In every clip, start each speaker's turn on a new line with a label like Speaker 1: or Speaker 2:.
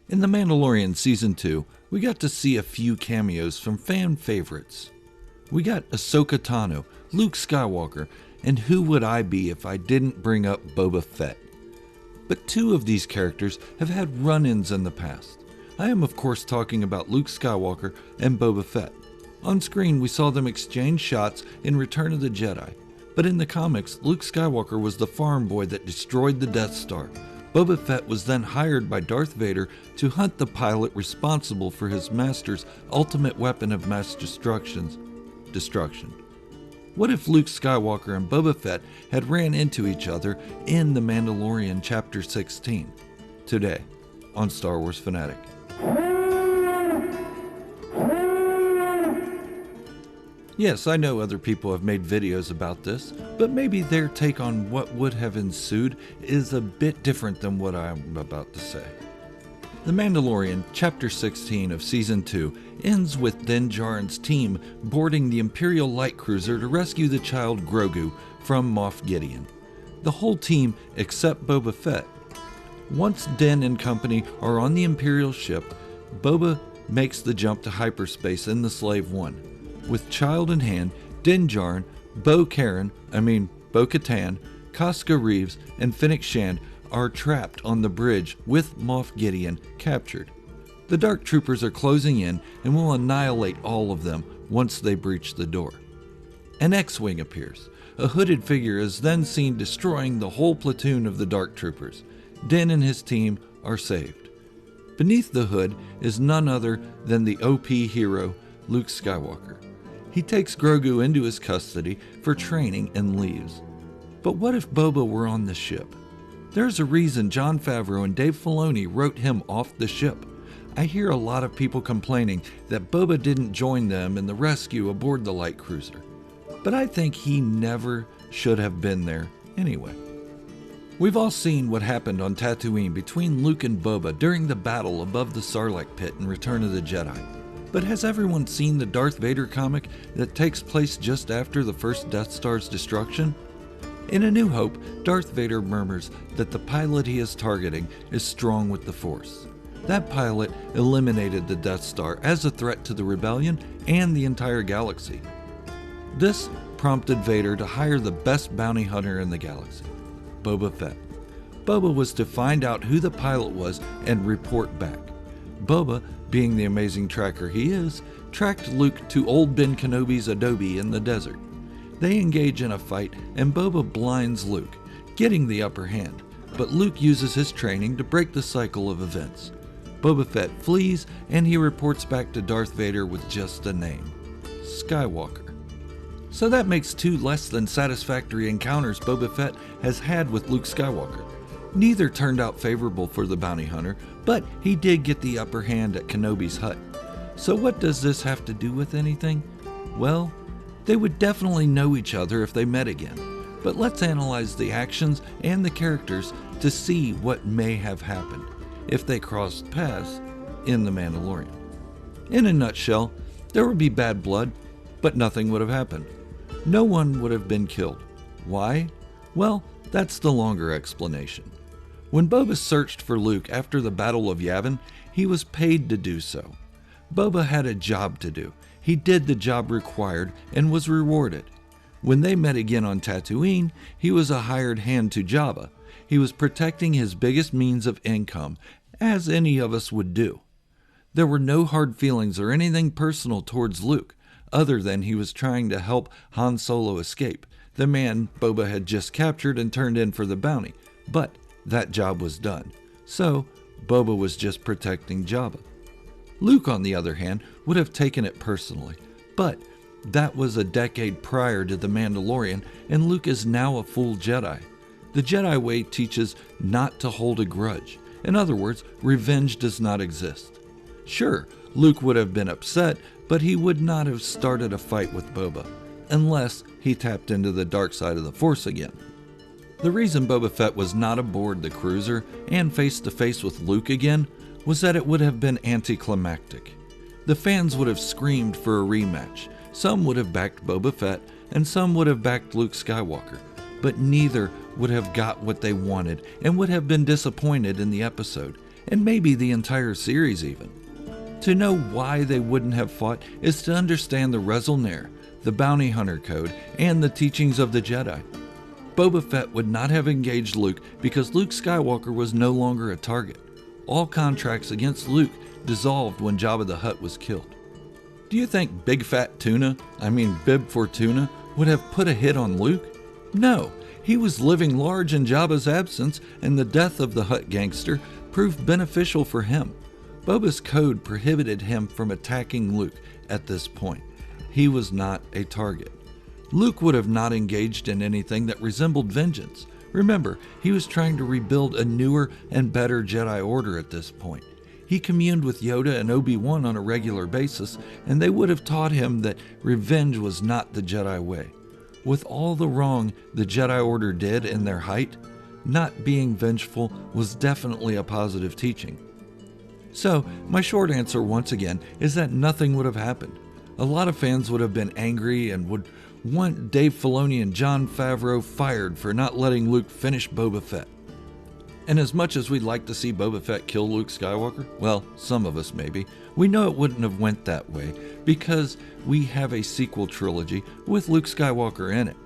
Speaker 1: In The Mandalorian Season 2, we got to see a few cameos from fan favorites. We got Ahsoka Tano, Luke Skywalker, and who would I be if I didn't bring up Boba Fett? But two of these characters have had run-ins in the past. I am of course talking about Luke Skywalker and Boba Fett. On screen we saw them exchange shots in Return of the Jedi. But in the comics, Luke Skywalker was the farm boy that destroyed the Death Star. Boba Fett was then hired by Darth Vader to hunt the pilot responsible for his master's ultimate weapon of mass destruction. What if Luke Skywalker and Boba Fett had ran into each other in The Mandalorian Chapter 16? Today, on Star Wars Fanatic. Yes, I know other people have made videos about this, but maybe their take on what would have ensued is a bit different than what I'm about to say. The Mandalorian, Chapter 16 of Season 2, ends with Din Djarin's team boarding the Imperial light cruiser to rescue the child Grogu from Moff Gideon. The whole team except Boba Fett. Once Din and company are on the Imperial ship, Boba makes the jump to hyperspace in the Slave One. With child in hand, Din Djarin, Bo-Katan, Casca Reeves, and Fennec Shand are trapped on the bridge with Moff Gideon captured. The Dark Troopers are closing in and will annihilate all of them once they breach the door. An X-Wing appears. A hooded figure is then seen destroying the whole platoon of the Dark Troopers. Din and his team are saved. Beneath the hood is none other than the OP hero, Luke Skywalker. He takes Grogu into his custody for training and leaves. But what if Boba were on the ship? There's a reason Jon Favreau and Dave Filoni wrote him off the ship. I hear a lot of people complaining that Boba didn't join them in the rescue aboard the light cruiser. But I think he never should have been there anyway. We've all seen what happened on Tatooine between Luke and Boba during the battle above the Sarlacc pit in Return of the Jedi. But has everyone seen the Darth Vader comic that takes place just after the first Death Star's destruction? In A New Hope, Darth Vader murmurs that the pilot he is targeting is strong with the Force. That pilot eliminated the Death Star as a threat to the rebellion and the entire galaxy. This prompted Vader to hire the best bounty hunter in the galaxy, Boba Fett. Boba was to find out who the pilot was and report back. Boba, being the amazing tracker he is, tracked Luke to old Ben Kenobi's adobe in the desert. They engage in a fight and Boba blinds Luke, getting the upper hand, but Luke uses his training to break the cycle of events. Boba Fett flees and he reports back to Darth Vader with just a name, Skywalker. So that makes two less than satisfactory encounters Boba Fett has had with Luke Skywalker. Neither turned out favorable for the bounty hunter, but he did get the upper hand at Kenobi's hut. So what does this have to do with anything? Well, they would definitely know each other if they met again. But let's analyze the actions and the characters to see what may have happened if they crossed paths in The Mandalorian. In a nutshell, there would be bad blood, but nothing would have happened. No one would have been killed. Why? Well, that's the longer explanation. When Boba searched for Luke after the Battle of Yavin, he was paid to do so. Boba had a job to do. He did the job required and was rewarded. When they met again on Tatooine, he was a hired hand to Jabba. He was protecting his biggest means of income, as any of us would do. There were no hard feelings or anything personal towards Luke, other than he was trying to help Han Solo escape, the man Boba had just captured and turned in for the bounty. But that job was done, so Boba was just protecting Jabba. Luke, on the other hand, would have taken it personally, but that was a decade prior to The Mandalorian, and Luke is now a full Jedi. The Jedi way teaches not to hold a grudge. In other words, revenge does not exist. Sure, Luke would have been upset, but he would not have started a fight with Boba, unless he tapped into the dark side of the Force again. The reason Boba Fett was not aboard the cruiser and face to face with Luke again was that it would have been anticlimactic. The fans would have screamed for a rematch. Some would have backed Boba Fett and some would have backed Luke Skywalker, but neither would have got what they wanted and would have been disappointed in the episode. and maybe the entire series even. To know why they wouldn't have fought is to understand the Raisonnaire, the Bounty Hunter Code, and the teachings of the Jedi. Boba Fett would not have engaged Luke because Luke Skywalker was no longer a target. All contracts against Luke dissolved when Jabba the Hutt was killed. Do you think Big Fat Tuna, Bib Fortuna, would have put a hit on Luke? No, he was living large in Jabba's absence, and the death of the Hutt gangster proved beneficial for him. Boba's code prohibited him from attacking Luke at this point. He was not a target. Luke would have not engaged in anything that resembled vengeance. Remember, he was trying to rebuild a newer and better Jedi Order at this point. He communed with Yoda and Obi-Wan on a regular basis, and they would have taught him that revenge was not the Jedi way. With all the wrong the Jedi Order did in their height, not being vengeful was definitely a positive teaching. So, my short answer once again is that nothing would have happened. A lot of fans would have been angry and would want Dave Filoni and Jon Favreau fired for not letting Luke finish Boba Fett. And as much as we'd like to see Boba Fett kill Luke Skywalker, well, some of us maybe, we know it wouldn't have went that way because we have a sequel trilogy with Luke Skywalker in it.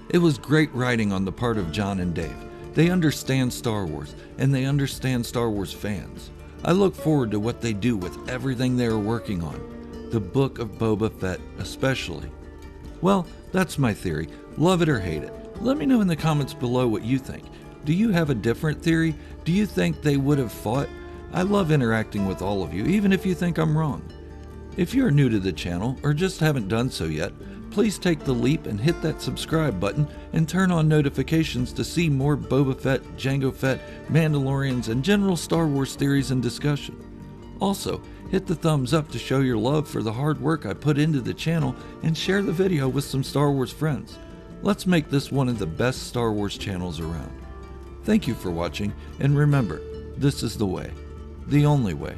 Speaker 1: It was great writing on the part of Jon and Dave. They understand Star Wars, and they understand Star Wars fans. I look forward to what they do with everything they are working on, the Book of Boba Fett especially. Well, that's my theory. Love it or hate it. Let me know in the comments below what you think. Do you have a different theory? Do you think they would have fought? I love interacting with all of you, even if you think I'm wrong. If you're new to the channel, or just haven't done so yet, please take the leap and hit that subscribe button and turn on notifications to see more Boba Fett, Jango Fett, Mandalorians, and general Star Wars theories and discussion. Also, hit the thumbs up to show your love for the hard work I put into the channel and share the video with some Star Wars friends. Let's make this one of the best Star Wars channels around. Thank you for watching, and remember, this is the way, the only way.